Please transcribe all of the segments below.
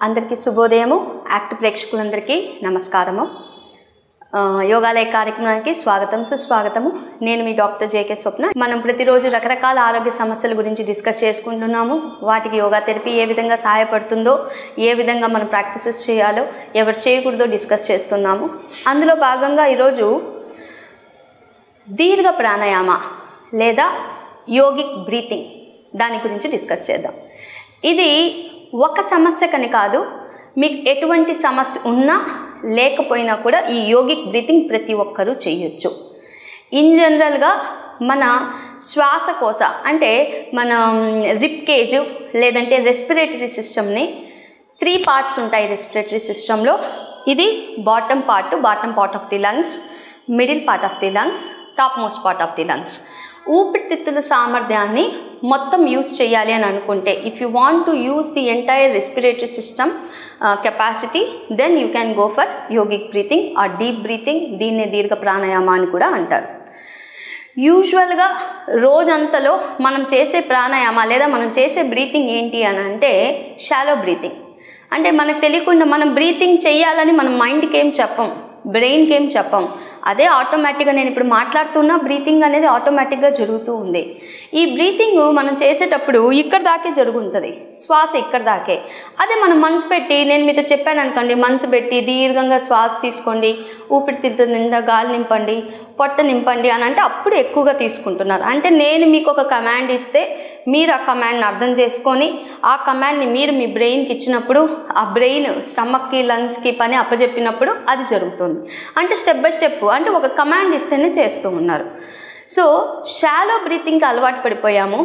అందరికీ శుభోదయము. యాక్ట్ ప్రేక్షకులందరికీ నమస్కారము. యోగాలయ కార్యక్రమానికి స్వాగతం సుస్వాగతము. నేను మీ డాక్టర్ జేకే స్వప్న. మనం ప్రతిరోజు రకరకాల ఆరోగ్య సమస్యల గురించి డిస్కస్ చేసుకుంటున్నాము. వాటికి యోగా థెరపీ ఏ విధంగా సహాయపడుతుందో, ఏ విధంగా మనం ప్రాక్టీసెస్ చేయాలో, ఎవరు చేయకూడదో డిస్కస్ చేస్తున్నాము. అందులో భాగంగా ఈరోజు దీర్ఘ ప్రాణాయామ లేదా యోగిక్ బ్రీతింగ్ దాని గురించి డిస్కస్ చేద్దాం. ఇది ఒక సమస్యకని కాదు, మీకు ఎటువంటి సమస్య ఉన్నా లేకపోయినా కూడా ఈ యోగిక్ బ్రీతింగ్ ప్రతి ఒక్కరూ చేయొచ్చు. ఇన్ జనరల్గా మన శ్వాసకోశ అంటే మన రిప్ కేజ్ లేదంటే రెస్పిరేటరీ సిస్టమ్ని 3 పార్ట్స్ ఉంటాయి. రెస్పిరేటరీ సిస్టంలో ఇది bottom part of the lungs, middle part of the lungs, top most part of the lungs. ఊపిరితిత్తుల సామర్థ్యాన్ని మొత్తం యూజ్ చేయాలి అని అనుకుంటే, if you want to use the entire respiratory system capacity, then you can go for yogic breathing or deep breathing. దీన్నే దీర్ఘ ప్రాణాయామ అని కూడా అంటారు. యూజువల్గా రోజంతలో మనం చేసే ప్రాణాయామ లేదా మనం చేసే బ్రీతింగ్ ఏంటి అని అంటే షాలో బ్రీతింగ్. అంటే మనకు తెలియకుండా మనం బ్రీతింగ్ చేయాలని మనం మైండ్కి ఏం చెప్పం, బ్రెయిన్కి ఏం చెప్పం. అదే ఆటోమేటిక్గా నేను ఇప్పుడు మాట్లాడుతున్నా బ్రీతింగ్ అనేది ఆటోమేటిక్గా జరుగుతూ ఉంది. ఈ బ్రీతింగ్ మనం చేసేటప్పుడు ఇక్కడ దాకే జరుగుతుంది, శ్వాస ఇక్కడ దాకే. అదే మనం మనసు పెట్టి, నేను మీతో చెప్పాను అనుకోండి, మనసు పెట్టి దీర్ఘంగా శ్వాస తీసుకోండి, ఊపిరితిత్తుల నిండా గాలి నింపండి, పొట్ట నింపండి అని అంటే అప్పుడు ఎక్కువగా తీసుకుంటున్నారు. అంటే నేను మీకు ఒక కమాండ్ ఇస్తే మీరు ఆ కమాండ్ని అర్థం చేసుకొని ఆ కమాండ్ని మీరు మీ బ్రెయిన్కి ఇచ్చినప్పుడు ఆ బ్రెయిన్ స్టమక్కి లంగ్స్కి పని అప్పచెప్పినప్పుడు అది జరుగుతుంది. అంటే స్టెప్ బై స్టెప్, అంటే ఒక కమాండ్ ఇస్తేనే చేస్తూ ఉన్నారు. సో షాలో బ్రీతింగ్కి అలవాటు పడిపోయాము.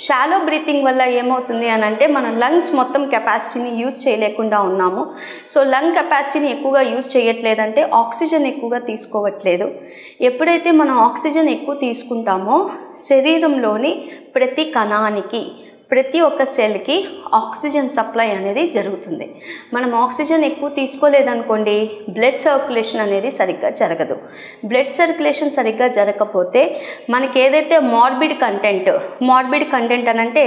షాలో బ్రీతింగ్ వల్ల ఏమవుతుంది అని అంటే మనం లంగ్స్ మొత్తం కెపాసిటీని యూజ్ చేయలేకుండా ఉన్నాము. సో లంగ్ కెపాసిటీని ఎక్కువగా యూజ్ చేయట్లేదంటే ఆక్సిజన్ ఎక్కువగా తీసుకోవట్లేదు. ఎప్పుడైతే మనం ఆక్సిజన్ ఎక్కువ తీసుకుంటామో శరీరంలోని ప్రతి కణానికి, ప్రతి ఒక్క సెల్కి ఆక్సిజన్ సప్లై అనేది జరుగుతుంది. మనం ఆక్సిజన్ ఎక్కువ తీసుకోలేదనుకోండి, బ్లడ్ సర్క్యులేషన్ అనేది సరిగ్గా జరగదు. బ్లడ్ సర్క్యులేషన్ సరిగ్గా జరగకపోతే మనకి ఏదైతే మార్బిడ్ కంటెంట్ అని అంటే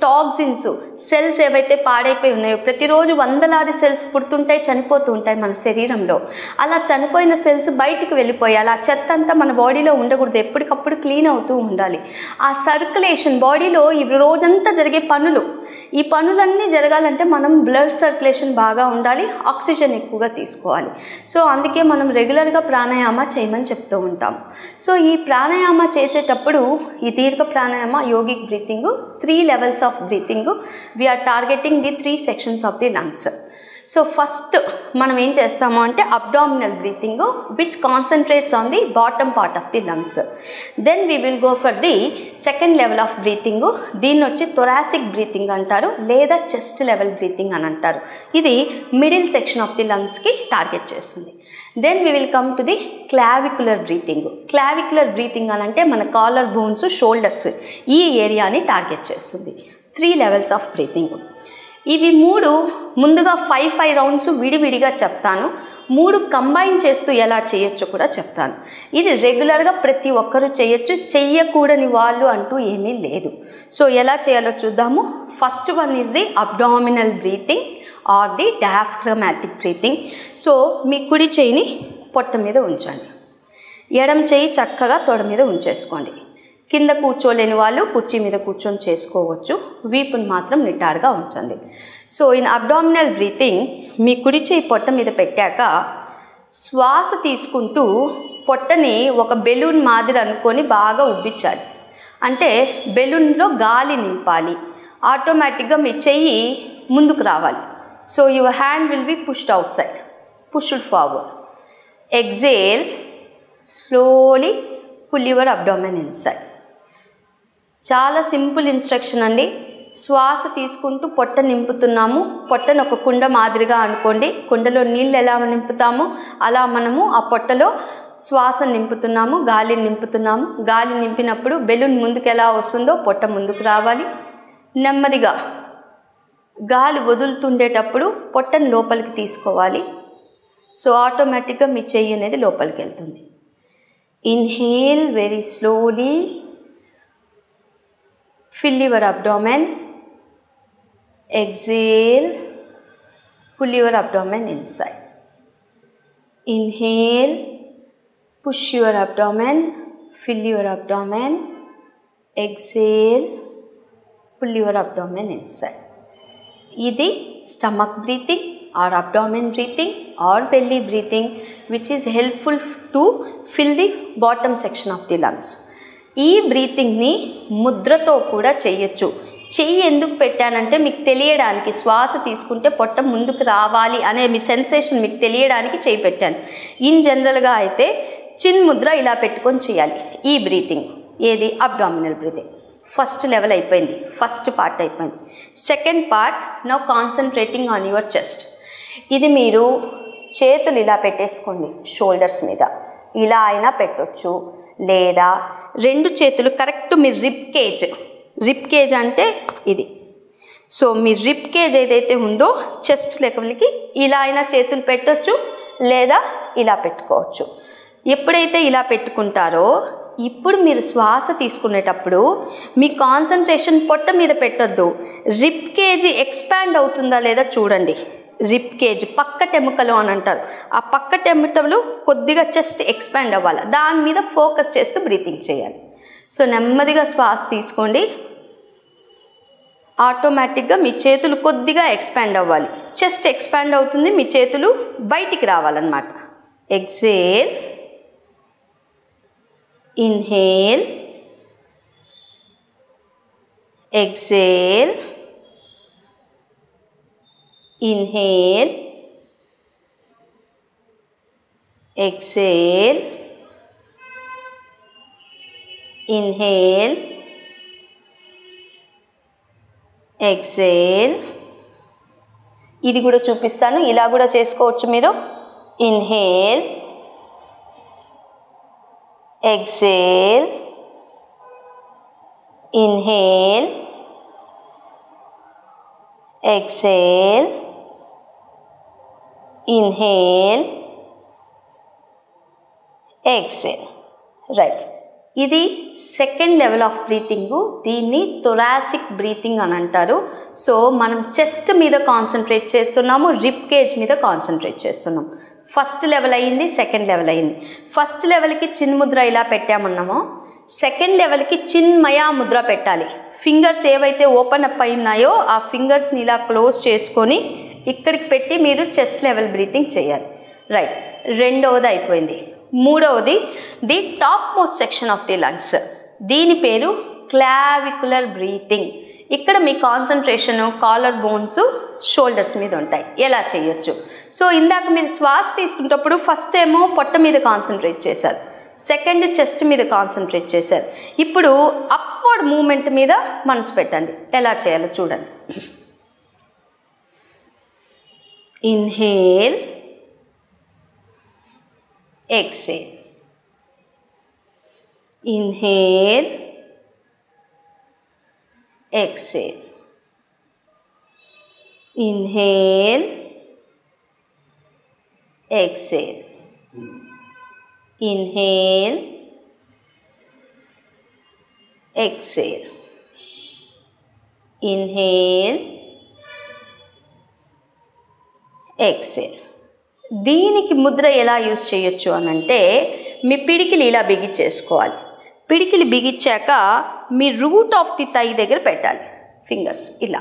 టాక్సిన్స్, సెల్స్ ఏవైతే పాడైపోయి ఉన్నాయో, ప్రతిరోజు వందలాది సెల్స్ పుడుతుంటాయి, చనిపోతూ ఉంటాయి మన శరీరంలో. అలా చనిపోయిన సెల్స్ బయటికి వెళ్ళిపోయి అలా చెత్త అంతా మన బాడీలో ఉండకూడదు, ఎప్పటికప్పుడు క్లీన్ అవుతూ ఉండాలి. ఆ సర్క్యులేషన్ బాడీలో ఈ రోజంతా జరిగే పనులు, ఈ పనులన్నీ జరగాలంటే మనం బ్లడ్ సర్క్యులేషన్ బాగా ఉండాలి, ఆక్సిజన్ ఎక్కువగా తీసుకోవాలి. సో అందుకే మనం రెగ్యులర్గా ప్రాణాయామ చేయమని చెప్తూ ఉంటాం. సో ఈ ప్రాణాయామ చేసేటప్పుడు ఈ దీర్ఘ pranayama yogic breathing 3 levels of breathing, we are targeting the 3 sections of the lungs. So first మనం ఏం చేస్తాము అంటే abdominal breathing, which concentrates on the bottom part of the lungs. Then we will go for the second level of breathing. దీన్ని వచ్చి thoracic breathing అంటారు లేదా chest level breathing అని అంటారు. ఇది middle section of the lungs కి target చేస్తుంది. Then we will come to the clavicular breathing. clavicular breathing అని అంటే మన కాలర్ బోన్స్, షోల్డర్స్ ఈ ఏరియాని టార్గెట్ చేస్తుంది. 3 levels of breathing. ఇవి 3 ముందుగా 5 రౌండ్స్ విడివిడిగా చెప్తాను. 3 కంబైన్ చేస్తూ ఎలా చేయొచ్చో కూడా చెప్తాను. ఇది రెగ్యులర్గా ప్రతి ఒక్కరూ చేయొచ్చు, చెయ్యకూడని వాళ్ళు అంటూ ఏమీ లేదు. సో ఎలా చేయాలో చూద్దాము. First one is the abdominal breathing or the diaphragmatic breathing. So మీ కుడి చేయిని పొట్ట మీద ఉంచండి, ఎడమ చేయి చక్కగా తొడ మీద ఉంచేసుకోండి. కింద కూర్చోలేని వాళ్ళు కుర్చీ మీద కూర్చొని చేసుకోవచ్చు, వీపుని మాత్రం నిటారుగా ఉంచండి. సో ఇన్ అబ్డామినల్ బ్రీతింగ్ మీ కుడి చేయి పొట్ట మీద పెట్టాక శ్వాస తీసుకుంటూ పొట్టని ఒక బెలూన్ మాదిరి అనుకొని బాగా ఉబ్బించాలి. అంటే బెలూన్లో గాలి నింపాలి. ఆటోమేటిక్గా మీ చెయ్యి ముందుకు రావాలి. So your hand will be pushed outside, pushed forward. Exhale, slowly pull your abdomen inside. చాలా సింపుల్ ఇన్స్ట్రక్షన్ అండి. శ్వాస తీసుకుంటూ పొట్ట నింపుతున్నాము. పొట్టను ఒక కుండ మాదిరిగా అనుకోండి. కుండలో నీళ్ళు ఎలా నింపుతామో అలా మనము ఆ పొట్టలో శ్వాస నింపుతున్నాము, గాలిని నింపుతున్నాము. గాలి నింపినప్పుడు బెలూన్ ముందుకు ఎలా వస్తుందో పొట్ట ముందుకు రావాలి. నెమ్మదిగా గాలి వదులుతుండేటప్పుడు పొట్టను లోపలికి తీసుకోవాలి. సో ఆటోమేటిక్గా మీ చెయ్యి అనేది లోపలికి వెళ్తుంది. Inhale very slowly, fill your abdomen. Exhale, pull your abdomen inside. Inhale, push your abdomen, fill your abdomen. Exhale, pull your abdomen inside. Idi stomach breathing or abdomen breathing or belly breathing, which is helpful to fill the bottom section of the lungs. ఈ బ్రీతింగ్ని ముద్రతో కూడా చేయొచ్చు. చెయ్యి ఎందుకు పెట్టానంటే మీకు తెలియడానికి, శ్వాస తీసుకుంటే పొట్ట ముందుకు రావాలి అనే మీ సెన్సేషన్ మీకు తెలియడానికి చెయ్యి పెట్టాను. ఇన్ జనరల్గా అయితే చిన్ ముద్ర ఇలా పెట్టుకొని చేయాలి ఈ బ్రీతింగ్. ఏది? Abdominal breathing. ఫస్ట్ లెవెల్ అయిపోయింది, ఫస్ట్ పార్ట్ అయిపోయింది. Second part, now concentrating on your chest. ఇది మీరు చేతులు ఇలా పెట్టేసుకోండి షోల్డర్స్ మీద, ఇలా అయినా పెట్టొచ్చు, లేదా రెండు చేతులు కరెక్ట్ మీ రిప్ కేజ్ అంటే ఇది. సో మీ రిప్ కేజ్ ఏదైతే ఉందో చెస్ట్ లెవెల్కి ఇలా అయినా చేతులు పెట్టొచ్చు, లేదా ఇలా పెట్టుకోవచ్చు. ఎప్పుడైతే ఇలా పెట్టుకుంటారో ఇప్పుడు మీరు శ్వాస తీసుకునేటప్పుడు మీ కాన్సన్ట్రేషన్ పొట్ట మీద పెట్టొద్దు, రిప్ కేజీ ఎక్స్పాండ్ అవుతుందా లేదా చూడండి. రిప్ కేజ్ పక్క టెముకలు అని అంటారు, ఆ పక్క టెముకలు కొద్దిగా చెస్ట్ ఎక్స్పాండ్ అవ్వాలి, దాని మీద ఫోకస్ చేస్తూ బ్రీతింగ్ చేయాలి. సో నెమ్మదిగా శ్వాస తీసుకోండి, ఆటోమేటిక్గా మీ చేతులు కొద్దిగా ఎక్స్పాండ్ అవ్వాలి, చెస్ట్ ఎక్స్పాండ్ అవుతుంది, మీ చేతులు బయటికి రావాలన్నమాట. Exhale, inhale, exhale, inhale, exhale, inhale, exhale. ఇది కూడా చూపిస్తాను, ఇలా కూడా చేసుకోవచ్చు మీరు. Inhale, exhale, inhale, exhale, inhale, exhale. Right, ఇది సెకండ్ లెవెల్ ఆఫ్ బ్రీతింగ్. దీన్ని థొరాసిక్ బ్రీతింగ్ అని అంటారు. సో మనం చెస్ట్ మీద కాన్సన్ట్రేట్ చేస్తున్నాము, రిప్ కేజ్ మీద కాన్సన్ట్రేట్ చేస్తున్నాం. ఫస్ట్ లెవెల్ అయ్యింది, సెకండ్ లెవెల్ అయ్యింది. ఫస్ట్ లెవెల్కి చిన్ ముద్ర ఇలా పెట్టామన్నామో, సెకండ్ లెవెల్కి చిన్మయా ముద్ర పెట్టాలి. ఫింగర్స్ ఏవైతే ఓపెన్ అప్ అయి ఉన్నాయో ఆ ఫింగర్స్ని ఇలా క్లోజ్ చేసుకొని ఇక్కడికి పెట్టి మీరు చెస్ట్ లెవెల్ బ్రీతింగ్ చేయాలి. రైట్, రెండవది అయిపోయింది. మూడవది the top most section of the lungs. దీని పేరు క్లావికులర్ బ్రీతింగ్. ఇక్కడ మీ కాన్సన్ట్రేషన్ కాలర్ బోన్స్, షోల్డర్స్ మీద ఉంటాయి. ఎలా చేయొచ్చు? సో ఇందాక మీరు శ్వాస తీసుకునేటప్పుడు ఫస్ట్ ఏమో పొట్ట మీద కాన్సన్ట్రేట్ చేశారు, సెకండ్ చెస్ట్ మీద కాన్సన్ట్రేట్ చేశారు. ఇప్పుడు అప్వర్డ్ మూమెంట్ మీద మనసు పెట్టండి. ఎలా చేయాలో చూడండి. Inhale, exhale, inhale, exhale, inhale, exhale, inhale, exhale, inhale, exhale. దీనికి ముద్ర ఎలా యూజ్ చేయొచ్చు అని అంటే, మీ పిడికిలు ఇలా బిగించేసుకోవాలి. పిడికిలు బిగించాక మీ రూట్ ఆఫ్ ది థై దగ్గర పెట్టాలి ఫింగర్స్. ఇలా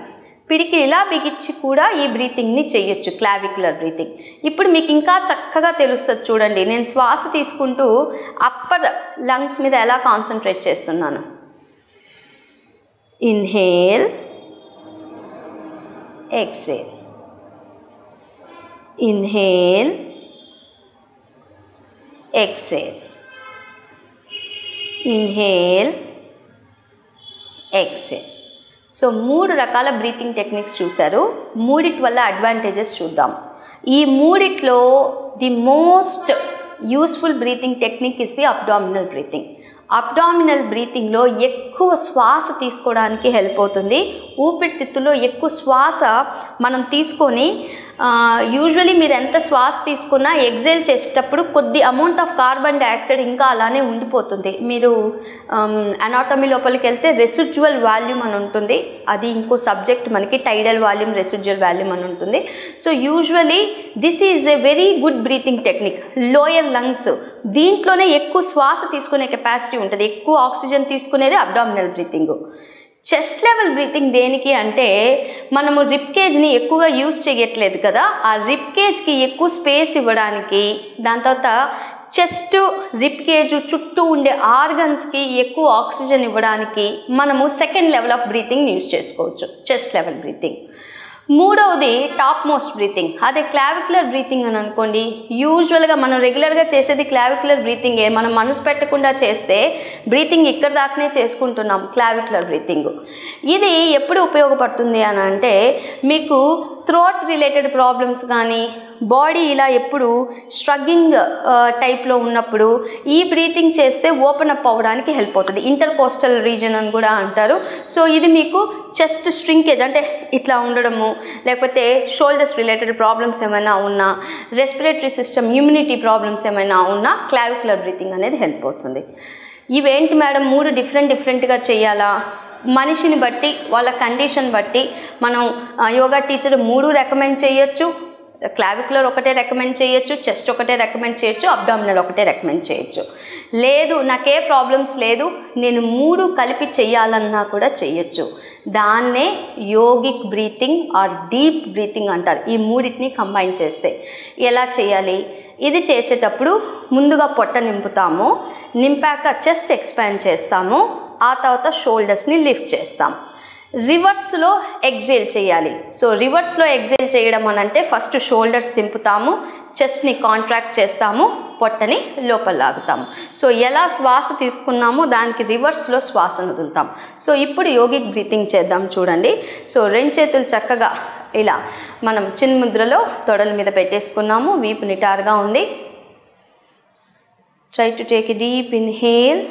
పిడికిలు ఇలా బిగించి కూడా ఈ బ్రీతింగ్ని చేయొచ్చు, క్లావికులర్ బ్రీతింగ్. ఇప్పుడు మీకు ఇంకా చక్కగా తెలుస్తుంది చూడండి. నేను శ్వాస తీసుకుంటూ అప్పర్ లంగ్స్ మీద ఎలా కాన్సన్ట్రేట్ చేస్తున్నాను. Inhale, exhale, inhale, exhale, inhale, exhale. So 3 రకాల బ్రీతింగ్ టెక్నిక్స్ చూశారు. మూడిటి వల్ల అడ్వాంటేజెస్ చూద్దాం. ఈ మూడిట్లో the most useful breathing technique is the abdominal breathing. Abdominal బ్రీతింగ్లో ఎక్కువ శ్వాస తీసుకోవడానికి హెల్ప్ అవుతుంది. ఊపిరితిత్తులో ఎక్కువ శ్వాస మనం తీసుకొని యూజువలీ మీరు ఎంత శ్వాస తీసుకున్నా ఎగ్జేల్ చేసేటప్పుడు కొద్ది అమౌంట్ ఆఫ్ కార్బన్ డైఆక్సైడ్ ఇంకా అలానే ఉండిపోతుంది. మీరు అనాటమీ లోపలికి వెళ్తే రెసిడ్యువల్ వాల్యూమ్ అని ఉంటుంది, అది ఇంకో సబ్జెక్ట్ మనకి, టైడల్ వాల్యూమ్ రెసిడ్యువల్ వాల్యూమ్ అని ఉంటుంది. So usually this is a very good breathing technique. Lower lungs దీంట్లోనే ఎక్కువ శ్వాస తీసుకునే కెపాసిటీ ఉంటుంది, ఎక్కువ ఆక్సిజన్ తీసుకునేది abdominal breathing. Chest level breathing దేనికి అంటే మనము రిప్ కేజ్ని ఎక్కువగా యూజ్ చేయట్లేదు కదా, ఆ రిప్ కేజ్కి ఎక్కువ స్పేస్ ఇవ్వడానికి, దాని తర్వాత చెస్ట్ రిప్ కేజ్ చుట్టూ ఉండే ఆర్గన్స్కి ఎక్కువ ఆక్సిజన్ ఇవ్వడానికి మనము second level of breathing use చేసుకోవచ్చు, చెస్ట్ లెవెల్ బ్రీతింగ్. మూడవది టాప్ మోస్ట్ బ్రీతింగ్, అదే క్లావిక్యులర్ బ్రీతింగ్ అని అనుకోండి. యూజువల్గా మనం రెగ్యులర్గా చేసేది క్లావిక్యులర్ బ్రీతింగే, మనం మనసు పెట్టకుండా చేస్తే బ్రీతింగ్ ఇక్కడ దాకానే చేసుకుంటున్నాం క్లావిక్యులర్ బ్రీతింగ్. ఇది ఎప్పుడు ఉపయోగపడుతుంది అని అంటే మీకు థ్రోట్ రిలేటెడ్ ప్రాబ్లమ్స్ కానీ, బాడీ ఇలా ఎప్పుడు స్ట్రగ్గింగ్ టైప్లో ఉన్నప్పుడు ఈ బ్రీతింగ్ చేస్తే ఓపెన్ అప్ అవ్వడానికి హెల్ప్ అవుతుంది. ఇంటర్కోస్టల్ రీజన్ అని కూడా అంటారు. సో ఇది మీకు చెస్ట్ స్ట్రింకేజ్ అంటే ఇట్లా ఉండడము, లేకపోతే షోల్డర్స్ రిలేటెడ్ ప్రాబ్లమ్స్ ఏమైనా ఉన్నా, రెస్పిరేటరీ సిస్టమ్ ఇమ్యూనిటీ ప్రాబ్లమ్స్ ఏమైనా ఉన్నా క్లావిక్యులర్ బ్రీతింగ్ అనేది హెల్ప్ అవుతుంది. ఇవేంటి మేడం 3 డిఫరెంట్గా చేయాలా? మనిషిని బట్టి, వాళ్ళ కండిషన్ బట్టి మనం యోగా టీచర్ 3 రికమెండ్ చేయొచ్చు. క్లావిక్యులర్ ఒకటే రికమెండ్ చేయొచ్చు, చెస్ట్ ఒకటే రికమెండ్ చేయొచ్చు, అబ్డామినల్ ఒకటే రికమెండ్ చేయొచ్చు. లేదు నాకే ప్రాబ్లమ్స్ లేదు, నేను 3 కలిపి చేయాలన్నా కూడా చేయొచ్చు. దాన్నే yogic breathing or deep breathing అంటారు. ఈ 3టిని కంబైన్ చేస్తే ఎలా చేయాలి? ఇది చేసేటప్పుడు ముందుగా పొట్ట నింపుతాము, నింపాక చెస్ట్ ఎక్స్పాండ్ చేస్తాము, ఆ తర్వాత షోల్డర్స్ని లిఫ్ట్ చేస్తాం. రివర్స్లో ఎగ్జేల్ చేయాలి. సో రివర్స్లో ఎగ్జేల్ చేయడం అని అంటే ఫస్ట్ షోల్డర్స్ దింపుతాము, చెస్ట్ని కాంట్రాక్ట్ చేస్తాము, పొట్టని లోపల లాగుతాము. సో ఎలా శ్వాస తీసుకున్నామో దానికి రివర్స్లో శ్వాసను వదులుతాం. సో ఇప్పుడు యోగిక్ బ్రీతింగ్ చేద్దాం చూడండి. సో 2 చేతులు చక్కగా ఇలా మనం చిన్ముద్రలో తొడల మీద పెట్టేసుకున్నాము, వీపు నిటారుగా ఉంది. Try to take a deep inhale.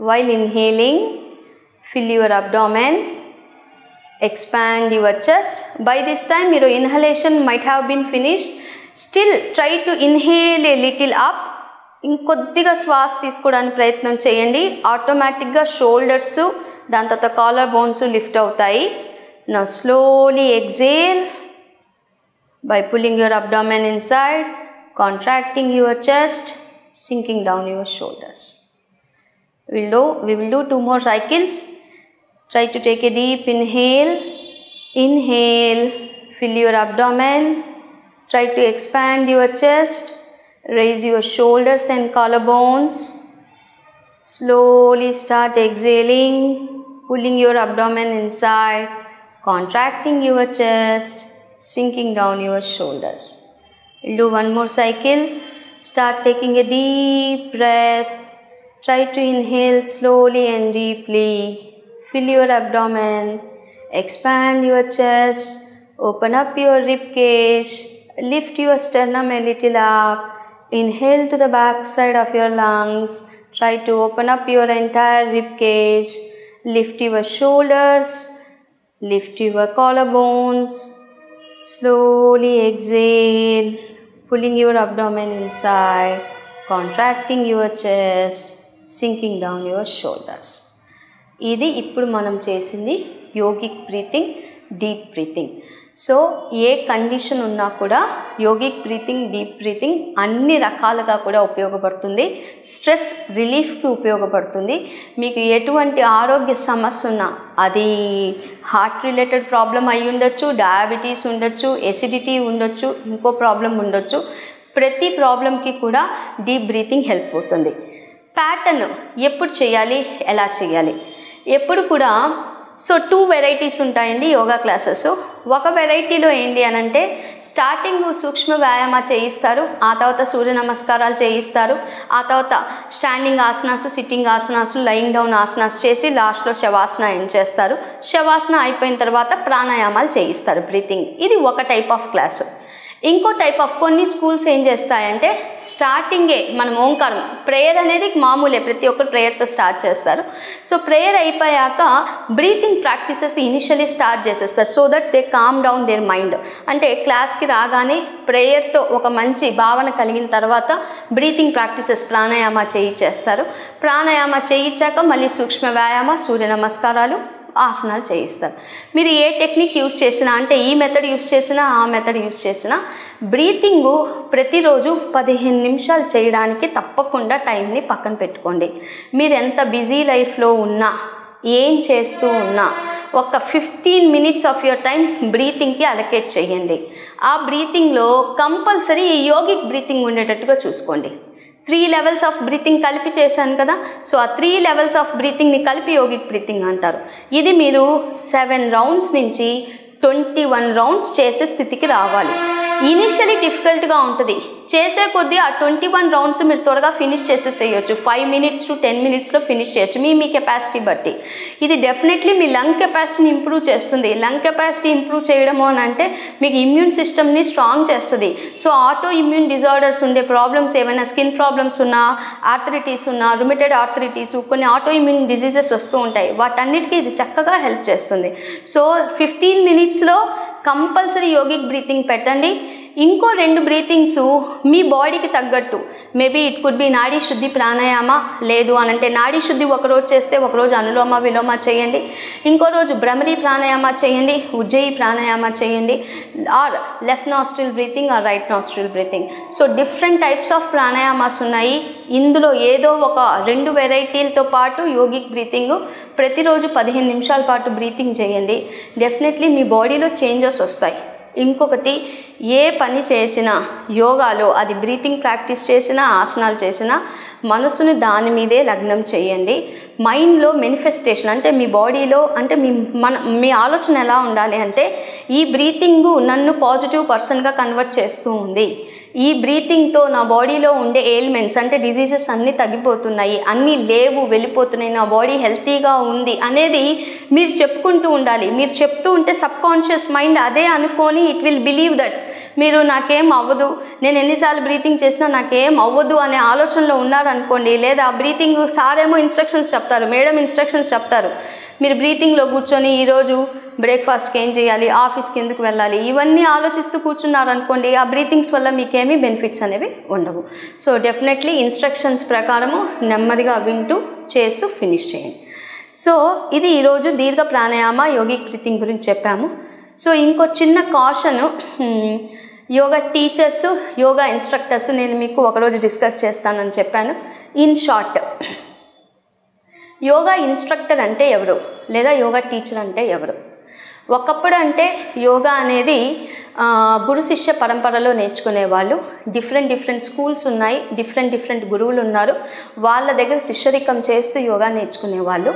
While inhaling, fill your abdomen, expand your chest. By this time your inhalation might have been finished. Still try to inhale a little up. ఇంకొద్దిగా శ్వాస తీసుకోవడానికి ప్రయత్నం చేయండి. ఆటోమేటిక్గా షోల్డర్స్, దాని తర్వాత caller bones lift అవుతాయి. Now slowly exhale by pulling your abdomen inside, contracting your chest, sinking down your shoulders. We will do 2 more cycles. Try to take a deep inhale. Inhale, fill your abdomen. Try to expand your chest. Raise your shoulders and collarbones. Slowly start exhaling, pulling your abdomen inside, contracting your chest, sinking down your shoulders. We'll do 1 more cycle. Start taking a deep breath. Try to inhale slowly and deeply. Fill your abdomen, expand your chest, open up your rib cage, lift your sternum a little up. Inhale to the back side of your lungs. Try to open up your entire rib cage. Lift your shoulders, lift your collarbones. Slowly exhale, pulling your abdomen inside, contracting your chest, sinking down your shoulders. ఇది ఇప్పుడు మనం చేసింది yogic breathing, deep breathing. So ఏ condition ఉన్నా కూడా yogic breathing, deep breathing అన్ని రకాలుగా కూడా ఉపయోగపడుతుంది. స్ట్రెస్ రిలీఫ్కి ఉపయోగపడుతుంది. మీకు ఎటువంటి ఆరోగ్య సమస్య ఉన్నా, అది హార్ట్ రిలేటెడ్ ప్రాబ్లం అయి ఉండొచ్చు, డయాబెటీస్ ఉండొచ్చు, ఎసిడిటీ ఉండొచ్చు, ఇంకో ప్రాబ్లం ఉండొచ్చు, ప్రతి ప్రాబ్లంకి కూడా డీప్ బ్రీతింగ్ హెల్ప్ అవుతుంది. ప్యాటర్న్ ఎప్పుడు చేయాలి, ఎలా చేయాలి, ఎప్పుడు కూడా సో 2 వెరైటీస్ ఉంటాయండి యోగా క్లాసెస్. ఒక వెరైటీలో ఏంటి అని అంటే స్టార్టింగ్ సూక్ష్మ వ్యాయామ చేయిస్తారు, ఆ తర్వాత సూర్య నమస్కారాలు చేయిస్తారు, ఆ తర్వాత standing asanas, sitting asanas, lying down asanas చేసి లాస్ట్లో శవాసన ఏం చేస్తారు. శవాసన అయిపోయిన తర్వాత ప్రాణాయామాలు చేయిస్తారు బ్రీతింగ్. ఇది ఒక టైప్ ఆఫ్ క్లాసు. ఇంకో టైప్ ఆఫ్ కొన్ని స్కూల్స్ ఏం చేస్తాయంటే స్టార్టింగే మనం ఓంకారం ప్రేయర్ అనేది మామూలే, ప్రతి ఒక్కరు ప్రేయర్తో స్టార్ట్ చేస్తారు. సో ప్రేయర్ అయిపోయాక బ్రీతింగ్ ప్రాక్టీసెస్ ఇనిషియలీ స్టార్ట్ చేసేస్తారు so that they calm down their mind. అంటే క్లాస్కి రాగానే ప్రేయర్తో ఒక మంచి భావన కలిగిన తర్వాత బ్రీతింగ్ ప్రాక్టీసెస్ ప్రాణాయామ చేయించేస్తారు. ప్రాణాయామ చేయించాక మళ్ళీ సూక్ష్మ వ్యాయామ, సూర్య నమస్కారాలు, ఆసనాలు చేయిస్తారు. మీరు ఏ టెక్నిక్ యూజ్ చేసినా, అంటే ఈ మెథడ్ యూజ్ చేసినా ఆ మెథడ్ యూజ్ చేసినా బ్రీతింగు ప్రతిరోజు 15 నిమిషాలు చేయడానికి తప్పకుండా టైంని పక్కన పెట్టుకోండి. మీరు ఎంత బిజీ లైఫ్లో ఉన్నా, ఏం చేస్తూ ఉన్నా ఒక 15 మినిట్స్ ఆఫ్ యువర్ టైం బ్రీతింగ్కి అలొకేట్ చేయండి. ఆ బ్రీతింగ్లో కంపల్సరీ ఈ యోగిక్ బ్రీతింగ్ ఉండేటట్టుగా చూసుకోండి. 3 లెవెల్స్ ఆఫ్ బ్రీతింగ్ కలిపి చేశాను కదా, సో ఆ 3 లెవెల్స్ ఆఫ్ బ్రీతింగ్ని కలిపి యోగిక్ బ్రీతింగ్ అంటారు. ఇది మీరు 7 రౌండ్స్ నుంచి 21 రౌండ్స్ చేసే స్థితికి రావాలి. ఇనిషియలీ డిఫికల్ట్గా ఉంటుంది, చేసే కొద్దీ ఆ 21 రౌండ్స్ మీరు త్వరగా ఫినిష్ చేసేసేయచ్చు. 5 మినిట్స్ టు 10 మినిట్స్లో ఫినిష్ చేయొచ్చు మీ కెపాసిటీ బట్టి. ఇది డెఫినెట్లీ మీ లంగ్ కెపాసిటీని ఇంప్రూవ్ చేస్తుంది. లంగ్ కెపాసిటీ ఇంప్రూవ్ చేయడము అని అంటే మీకు ఇమ్యూన్ సిస్టమ్ని స్ట్రాంగ్ చేస్తుంది. సో ఆటో ఇమ్యూన్ డిజార్డర్స్ ఉండే ప్రాబ్లమ్స్ ఏమైనా, స్కిన్ ప్రాబ్లమ్స్ ఉన్నా, ఆర్థరైటిస్ ఉన్నా, రుమటైడ్ ఆర్థరైటిస్, కొన్ని ఆటో ఇమ్యూన్ డిజీజెస్ వస్తూ ఉంటాయి, వాటన్నిటికీ ఇది చక్కగా హెల్ప్ చేస్తుంది. సో 15 మినిట్స్లో కంపల్సరీ యోగిక్ బ్రీతింగ్ పెట్టండి. ఇంకో 2 బ్రీతింగ్స్ మీ బాడీకి తగ్గట్టు, మేబీ ఇట్ కుడ్ బి నాడీ శుద్ధి ప్రాణాయామ, లేదు అనంటే నాడీ శుద్ధి ఒకరోజు చేస్తే ఒకరోజు అనులోమ విలోమ చేయండి, ఇంకో రోజు భ్రమరీ ప్రాణాయామ చేయండి, ఉజ్జయి ప్రాణాయామ చేయండి, or left nostril breathing or right nostril breathing. So different types of pranayamas ఉన్నాయి. ఇందులో ఏదో ఒక 2 వెరైటీలతో పాటు యోగిక్ బ్రీతింగ్ ప్రతిరోజు 15 నిమిషాల పాటు బ్రీతింగ్ చేయండి. డెఫినెట్లీ మీ బాడీలో చేంజెస్ వస్తాయి. ఇంకొకటి, ఏ పని చేసినా యోగాలో, అది బ్రీతింగ్ ప్రాక్టీస్ చేసినా ఆసనాలు చేసినా మనసుని దాని మీదే లగ్నం చేయండి. మైండ్లో మేనిఫెస్టేషన్, అంటే మీ బాడీలో, అంటే మీ ఆలోచన ఎలా ఉండాలి అంటే ఈ బ్రీతింగు నన్ను పాజిటివ్ పర్సన్గా కన్వర్ట్ చేస్తూ ఉంది, ఈ బ్రీతింగ్తో నా బాడీలో ఉండే ఎయిల్మెంట్స్ అంటే డిజీజెస్ అన్నీ తగ్గిపోతున్నాయి, అన్నీ లేవు, వెళ్ళిపోతున్నాయి, నా బాడీ హెల్తీగా ఉంది అనేది మీరు చెప్పుకుంటూ ఉండాలి. మీరు చెప్తూ ఉంటే సబ్ కాన్షియస్ మైండ్ అదే అనుకొని ఇట్ విల్ బిలీవ్ దట్ మీరు నాకేం అవ్వదు, నేను ఎన్నిసార్లు బ్రీతింగ్ చేసినా నాకేం అవ్వదు అనే ఆలోచనలో ఉన్నారనుకోండి, లేదా బ్రీతింగ్ సారేమో ఇన్స్ట్రక్షన్స్ చెప్తారు, మేడం ఇన్స్ట్రక్షన్స్ చెప్తారు, మీరు బ్రీతింగ్లో కూర్చొని ఈరోజు బ్రేక్ఫాస్ట్కి ఏం చేయాలి, ఆఫీస్కి ఎందుకు వెళ్ళాలి, ఇవన్నీ ఆలోచిస్తూ కూర్చున్నారనుకోండి, ఆ బ్రీతింగ్స్ వల్ల మీకేమీ బెనిఫిట్స్ అనేవి ఉండవు. సో డెఫినెట్లీ ఇన్స్ట్రక్షన్స్ ప్రకారము నెమ్మదిగా వింటూ చేస్తూ ఫినిష్ చేయండి. సో ఇది ఈరోజు దీర్ఘ ప్రాణాయామ యోగిక్ బ్రీతింగ్ గురించి చెప్పాము. సో ఇంకో చిన్న కాషను, యోగా టీచర్స్, యోగా ఇన్స్ట్రక్టర్స్ నేను మీకు ఒకరోజు డిస్కస్ చేస్తానని చెప్పాను. ఇన్ షార్ట్, యోగా ఇన్స్ట్రక్టర్ అంటే ఎవరు, లేదా యోగా టీచర్ అంటే ఎవరు? ఒకప్పుడు అంటే యోగా అనేది గురు శిష్య పరంపరలో నేర్చుకునే వాళ్ళు. డిఫరెంట్ స్కూల్స్ ఉన్నాయి, డిఫరెంట్ గురువులు ఉన్నారు, వాళ్ళ దగ్గర శిష్యరికం చేస్తూ యోగా నేర్చుకునేవాళ్ళు.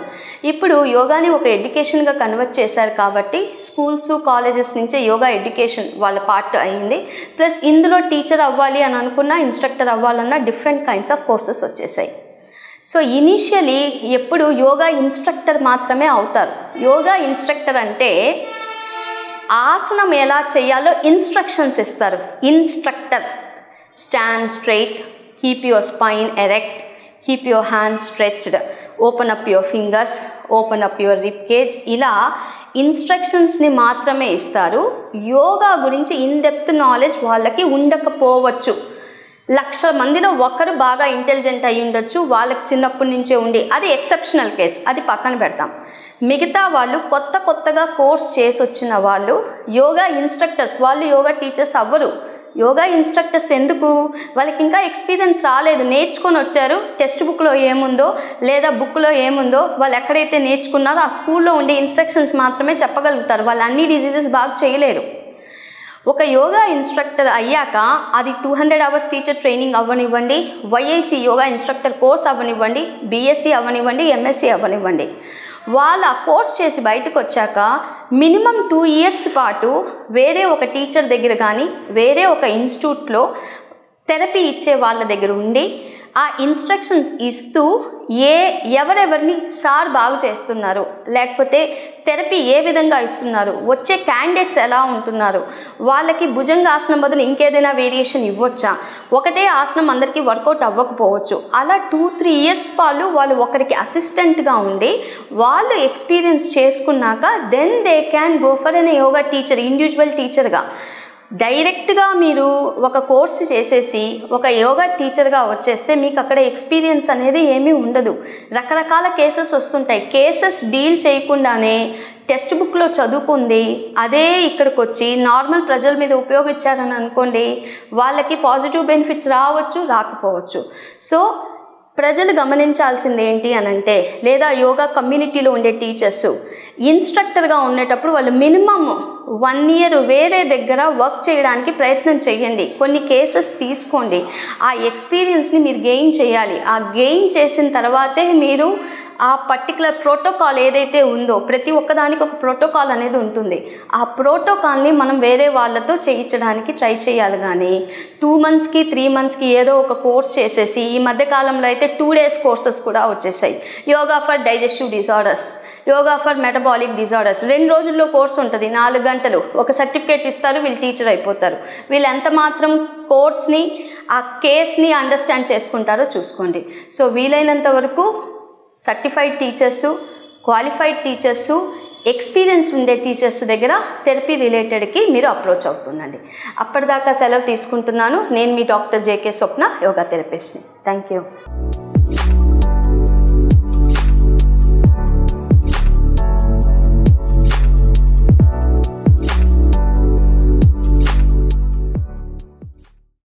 ఇప్పుడు యోగాని ఒక ఎడ్యుకేషన్గా కన్వర్ట్ చేశారు కాబట్టి స్కూల్స్, కాలేజెస్ నుంచే యోగా ఎడ్యుకేషన్ వాళ్ళ పార్ట్ అయింది. ప్లస్ ఇందులో టీచర్ అవ్వాలి అని అనుకున్నా, ఇన్స్ట్రక్టర్ అవ్వాలన్నా డిఫరెంట్ కైండ్స్ ఆఫ్ కోర్సెస్ వచ్చేసాయి. సో ఇనీషియలీ ఎప్పుడు యోగా ఇన్స్ట్రక్టర్ మాత్రమే అవుతారు. యోగా ఇన్స్ట్రక్టర్ అంటే ఆసనం ఎలా చేయాలో ఇన్స్ట్రక్షన్స్ ఇస్తారు. Instructor, stand straight, keep your spine erect, keep your hands stretched, open up your fingers, open up your rib cage, ఇలా ఇన్స్ట్రక్షన్స్ని మాత్రమే ఇస్తారు. యోగా గురించి ఇన్ డెప్త్ నాలెడ్జ్ వాళ్ళకి ఉండకపోవచ్చు. 1,00,000 మందిలో ఒకరు బాగా ఇంటెలిజెంట్ అయి ఉండొచ్చు, వాళ్ళకి చిన్నప్పటి నుంచే ఉండి, అది ఎక్సెప్షనల్ కేస్, అది పక్కన పెడతాం. మిగతా వాళ్ళు కొత్తగా కోర్స్ చేసి వచ్చిన వాళ్ళు యోగా ఇన్స్ట్రక్టర్స్, వాళ్ళు యోగా టీచర్స్ అవ్వరు. యోగా ఇన్స్ట్రక్టర్స్ ఎందుకు? వాళ్ళకి ఇంకా ఎక్స్పీరియన్స్ రాలేదు, నేర్చుకొని వచ్చారు. టెక్స్ట్ బుక్లో ఏముందో లేదా బుక్లో ఏముందో వాళ్ళు ఎక్కడైతే నేర్చుకున్నారో ఆ స్కూల్లో ఉండే ఇన్స్ట్రక్షన్స్ మాత్రమే చెప్పగలుగుతారు. వాళ్ళు అన్ని డిజీజెస్ బాగా చేయలేరు. ఒక యోగా ఇన్స్ట్రక్టర్ అయ్యాక అది 200 అవర్స్ టీచర్ ట్రైనింగ్ అవ్వనివ్వండి, వైఐసి యోగా ఇన్స్ట్రక్టర్ కోర్స్ అవ్వనివ్వండి, బీఎస్సీ అవ్వనివ్వండి, ఎంఎస్సీ అవ్వనివ్వండి, వాళ్ళు ఆ కోర్స్ చేసి బయటకు వచ్చాక మినిమం 2 ఇయర్స్ పాటు వేరే ఒక టీచర్ దగ్గర కానీ వేరే ఒక ఇన్స్టిట్యూట్లో థెరపీ ఇచ్చే వాళ్ళ దగ్గర ఉండి ఆ ఇన్స్ట్రక్షన్స్ ఇస్తూ ఎవరెవరిని సార్ బాగు చేస్తున్నారు, లేకపోతే థెరపీ ఏ విధంగా ఇస్తున్నారు, వచ్చే క్యాండిడేట్స్ ఎలా ఉంటున్నారు, వాళ్ళకి భుజంగాసనం బదులు ఇంకేదైనా వేరియేషన్ ఇవ్వచ్చా, ఒకటే ఆసనం అందరికీ వర్కౌట్ అవ్వకపోవచ్చు, అలా 2-3 ఇయర్స్ వాళ్ళు ఒకరికి అసిస్టెంట్గా ఉండి వాళ్ళు ఎక్స్పీరియన్స్ చేసుకున్నాక then they can go for an yoga teacher, individual టీచర్గా. డైరెక్ట్గా మీరు ఒక కోర్సు చేసేసి ఒక యోగా టీచర్గా వచ్చేస్తే మీకు అక్కడ ఎక్స్పీరియన్స్ అనేది ఏమీ ఉండదు. రకరకాల కేసెస్ వస్తుంటాయి. కేసెస్ డీల్ చేయకుండానే టెక్స్ట్ బుక్లో చదువుకుంది అదే ఇక్కడికి వచ్చి నార్మల్ ప్రజల మీద ఉపయోగించారని అనుకోండి, వాళ్ళకి పాజిటివ్ బెనిఫిట్స్ రావచ్చు, రాకపోవచ్చు. సో ప్రజలు గమనించాల్సింది ఏంటి అనంటే, లేదా యోగా కమ్యూనిటీలో ఉండే టీచర్స్ ఇన్స్ట్రక్టర్గా ఉండేటప్పుడు వాళ్ళు మినిమమ్ 1 year వేరే దగ్గర వర్క్ చేయడానికి ప్రయత్నం చేయండి. కొన్ని కేసెస్ తీసుకోండి. ఆ ఎక్స్పీరియన్స్ని మీరు గెయిన్ చేయాలి. ఆ గెయిన్ చేసిన తర్వాతే మీరు ఆ పర్టికులర్ ప్రోటోకాల్ ఏదైతే ఉందో, ప్రతి ఒక్కదానికి ఒక ప్రోటోకాల్ అనేది ఉంటుంది. ఆ ప్రోటోకాల్ని మనం వేరే వాళ్ళతో చేయించడానికి ట్రై చేయాలి. కానీ 2 monthsకి 3 monthsకి ఏదో ఒక కోర్స్ చేసేసి, ఈ మధ్యకాలంలో అయితే 2 days కోర్సెస్ కూడా వచ్చేసాయి. Yoga for digestive disorders, yoga for metabolic disorders, 2 రోజుల్లో కోర్స్ ఉంటుంది, 4 గంటలు, ఒక సర్టిఫికేట్ ఇస్తారు, వీళ్ళు టీచర్ అయిపోతారు. వీళ్ళు ఎంత మాత్రం కోర్స్ని, ఆ కేస్ని అండర్స్టాండ్ చేసుకుంటారో చూసుకోండి. సో వీలైనంత వరకు certified teachers, qualified teachers, experience ఉండే టీచర్స్ దగ్గర థెరపీ రిలేటెడ్కి మీరు అప్రోచ్ అవుతుండండి. అప్పటిదాకా సెలవు తీసుకుంటున్నాను. నేను మీ డాక్టర్ జేకే స్వప్న, యోగా థెరపిస్ట్ని. Thank you.